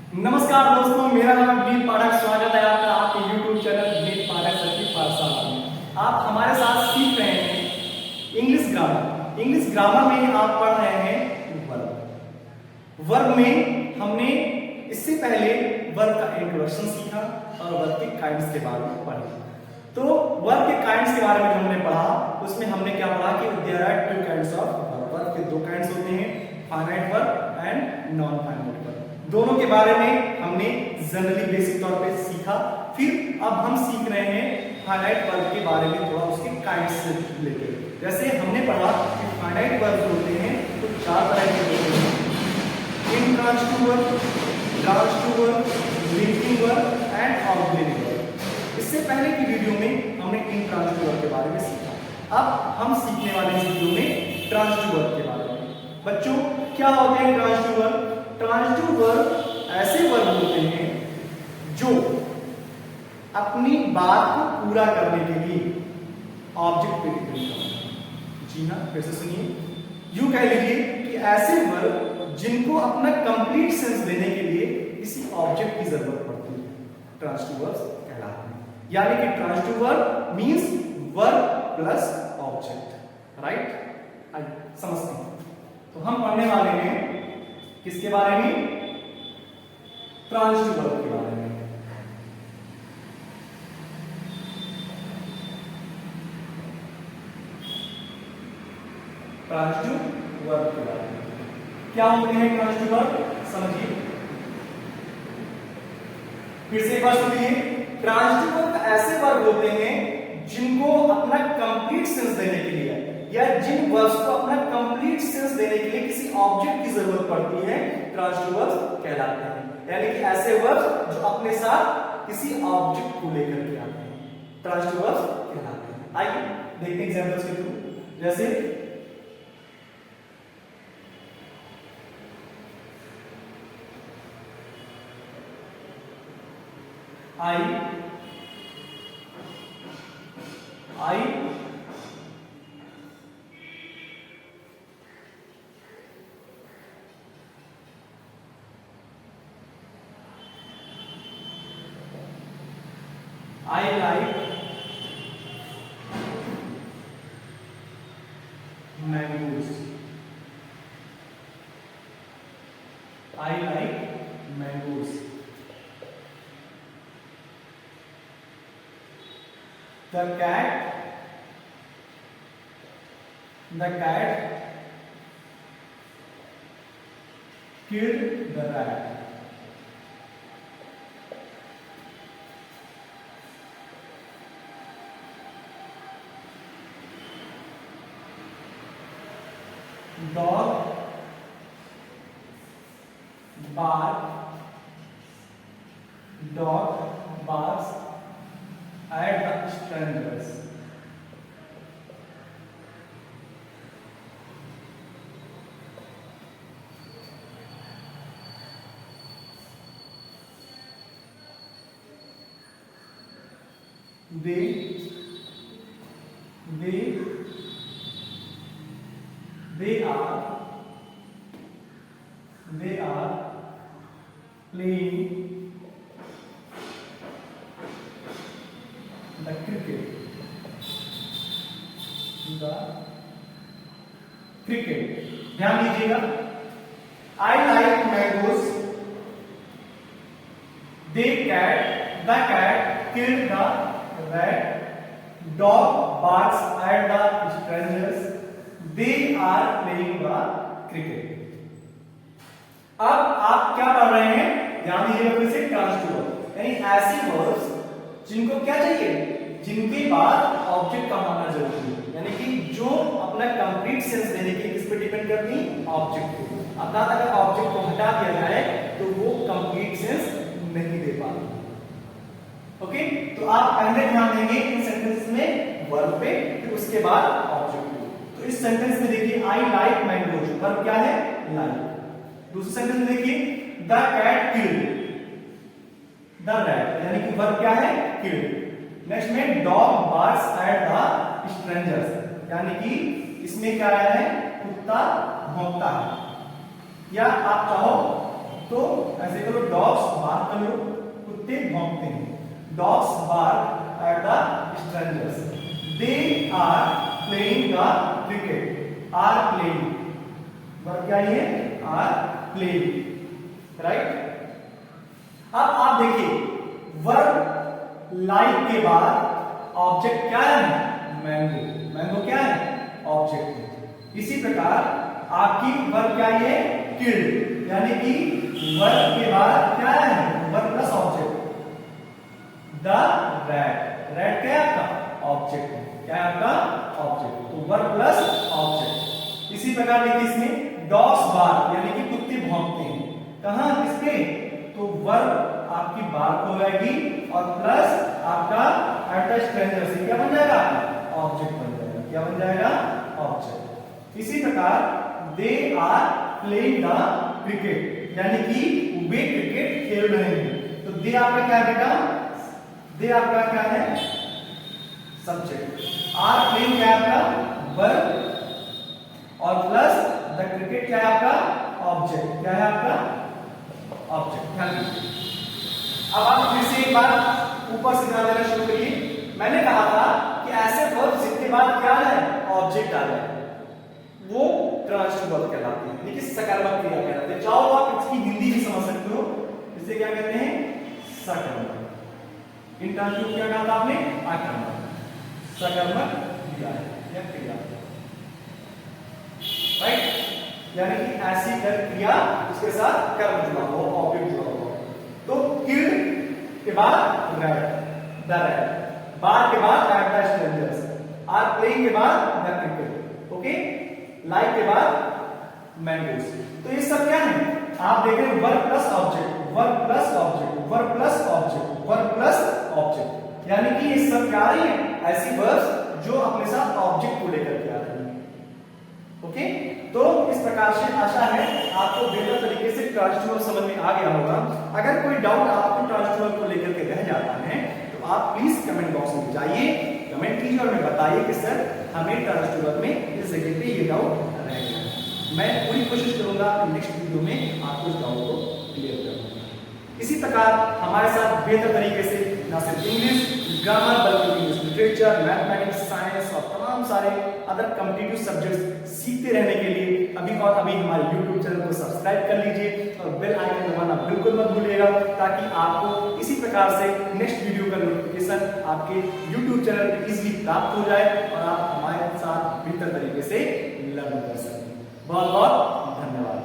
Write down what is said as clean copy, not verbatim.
नमस्कार दोस्तों, मेरा नाम है विनीत पाठक। स्वागत है आपका आपके YouTube चैनल विनीत पाठक सर की पाठशाला में। आप हमारे साथ सीख रहे हैं इंग्लिश ग्रामर। इंग्लिश ग्रामर में आप पढ़ रहे हैं वर्ब। वर्ब में हमने इससे पहले वर्ब का इंट्रोडक्शन सीखा और वर्ब के काइंड्स के बारे में पढ़ा। तो वर्ब के काइंड्स के बारे में जो हमने पढ़ा, उसमें हमने क्या पढ़ा कि there are two kinds of verb. Verb के दो काइंड्स होते हैं, finite verb and non finite verb. दोनों के बारे में हमने जनरली बेसिक तौर पे सीखा। फिर अब हम सीख रहे हैं फाइनाइट वर्ब के बारे में, थोड़ा उसके काइंड्स से लेकर। जैसे हमने पढ़ा कि फाइनाइट वर्ब होते हैं तो चार तरह के होते हैं, intransitive verb, transitive verb, linking verb and auxiliary verb. इससे पहले की वीडियो में हमने इंट्रांजिटिव वर्ब के बारे में सीखा। अब हम सीखने वाले इस वीडियो में ट्रांजिटिव वर्ब के बारे में। बच्चों, क्या होते हैं ट्रांजिटिव वर्ब? ट्रांजिटिव वर्ब ऐसे वर्ब होते हैं जो अपनी बात को पूरा करने के लिए ऑब्जेक्ट पे डिपेंड करते हैं। जी हाँ, फिर से सुनिए। यूं कह लीजिए कि ऐसे वर्ब जिनको अपना कंप्लीट सेंस देने के लिए किसी ऑब्जेक्ट की जरूरत पड़ती है, ट्रांजिटिव वर्ब्स कहलाते हैं। यानी कि transitive verb means verb plus object. Right? समझते हैं। तो हम पढ़ने वाले हैं किसके बारे में? ट्रांजिटिव वर्ब के बारे में। ट्रांजिटिव वर्ब के बारे में क्या होते हैं ट्रांजिटिव वर्ब? समझिए, फिर से एक बार सुनिए। ट्रांजिटिव वर्ब ऐसे वर्ब होते हैं जिनको अपना कंप्लीट सेंस देने के लिए या जिन वर्ब्स को अपना कंप्लीट सेंस देने के लिए किसी ऑब्जेक्ट की जरूरत पड़ती है, ट्रांजिटिव वर्ब्स कहलाते हैं। यानी कि ऐसे वर्ब्स जो अपने साथ किसी ऑब्जेक्ट को लेकर के आते हैं, ट्रांजिटिव वर्ब्स कहलाते हैं। आइए देखते हैं एग्जांपल्स के थ्रू। जैसे आई like mangoes. I like mangoes. The cat killed the rat. Dog barks at the strangers. They are playing the cricket. ध्यान दीजिएगा। I like mangoes. The cat killed the rat. Dog barks at the strangers. They are playing the cricket. अब आप क्या पढ़ रहे हैं? ध्यान दीजिएगा फिर से। ट्रांजिटिव वर्ब यानी ऐसे वर्ब्स जिनको क्या चाहिए, जिनके बाद ऑब्जेक्ट का होना जरूरी है। यानी कि जो अपना कंप्लीट सेंस देने के किस पे डिपेंड करती है? ऑब्जेक्ट पे। अर्थात अगर ऑब्जेक्ट को हटा दिया जाए तो वो कंप्लीट सेंस नहीं दे पाती। ओके, तो आप पहले ध्यान देंगे इन सेंटेंस में वर्ब पे, फिर उसके बाद ऑब्जेक्ट पे। तो इस सेंटेंस में देखिए आई लाइक मैंगोज, वर्ब क्या है? लाइक। दूसरे सेंटेंस में देखिए the cat killed the rat, यानी कि वर्ब क्या है? किल्ड। नेक्स्ट में dog barks at the strangers, यानी कि इसमें क्या आया है? कुत्ता भौंकता है। या आप चाहो तो ऐसे करो, डॉग्स आपका लोग कुत्ते भौंकते हैं। Dogs bark at the strangers. They are playing the cricket. Are playing, verb क्या है? Are playing, right. अब आप देखिए वर्ब लाइक के बाद ऑब्जेक्ट क्या है? मैंगो। मैंगो क्या है? ऑब्जेक्ट है। इसी प्रकार आपकी वर्ब क्या है? किल्ड, यानी कि वर्ब के बाद क्या है? Verb plus object. The rat. Rat क्या है आपका? ऑब्जेक्ट है। क्या है आपका? ऑब्जेक्ट। तो वर्ब प्लस ऑब्जेक्ट। इसी प्रकार देखिए इसमें डॉग्स बार्क, यानी कि कुत्ते भौंकते हैं। कहां? किसके? तो वर्ब आपकी बार्क हो जाएगी और प्लस आपका एट द स्ट्रेंजर से क्या बन जाएगा? ऑब्जेक्ट बन जाएगा। क्या बन जाएगा? ऑब्जेक्ट। इसी प्रकार they are playing the cricket, यानी कि वे क्रिकेट खेल रहे हैं। तो दे आपका क्या है बेटा? दे आपका क्या है? सब्जेक्ट। आर प्लेइंग क्या है आपका? वर्ब और प्लस द क्रिकेट क्या है आपका? ऑब्जेक्ट। क्या है आपका? ऑब्जेक्ट। ध्यान दीजिए। अब आप फिर से एक बार ऊपर से ध्यान देना शुरू करिए। मैंने कहा था कि ऐसे वर्ब जिसके बाद क्या है? ऑब्जेक्ट आ जाए, वो ट्रांजिटिव वर्ब कहलाते हैं, लेकिन सकारात्मक क्रिया कहलाते हैं। चाहो आप इसकी हिंदी भी समझ सकते हो। इसे क्या कहते हैं? सकर्मक। इंट्रांजिटिव क्या कहा था आपने? आक्रमक। सकर्मक क्रिया या क्रिया, राइट। यानी कि ऐसी क्रिया उसके साथ कर्म जुड़ा हो, ऑब्जेक्ट जुड़ा हो। तो किल्ड के बाद रैट, द रैट। बार के बाद at the strangers. Are playing के बाद द क्रिकेट। ओके। लाइक के बाद मैंगोस। तो ये सब क्या है? आप देख रहे हैं verb plus object, verb plus object, verb plus object, verb plus object, यानी कि ये सब क्या आ रही है? ऐसी वर्ब्स जो अपने साथ ऑब्जेक्ट को लेकर के आ रही है। ओके। तो इस प्रकार से आशा है आपको बेहतर तरीके से ट्रांजिटिव वर्ब समझ में आ गया होगा। अगर कोई डाउट आपको ट्रांजिटिव वर्ब को लेकर के रह जाता है तो आप प्लीज कमेंट बॉक्स में जाइए, कमेंट कीजिए और हमें बताइए कि सर हमें ट्रांजिटिव वर्ब में इस जगह पे ये डाउट रह गया। मैं पूरी कोशिश करूंगा नेक्स्ट वीडियो में आपको इस डाउट को क्लियर करूंगा। इसी प्रकार हमारे साथ बेहतर तरीके से न सिर्फ इंग्लिश ग्रामर बल्कि इंग्लिश लिटरेचर, मैथमेटिक्स, साइंस और तमाम सारे अदर कॉम्पिटिटिव सब्जेक्ट्स सीखते रहने के लिए अभी और अभी हमारे YouTube चैनल को सब्सक्राइब कर लीजिए और बेल आइकन दबाना बिल्कुल मत भूलिएगा, ताकि आपको इसी प्रकार से नेक्स्ट वीडियो का नोटिफिकेशन आपके YouTube चैनल पर इजीली प्राप्त हो जाए और आप हमारे साथ बेहतर तरीके से लर्न कर सकें। बहुत बहुत धन्यवाद।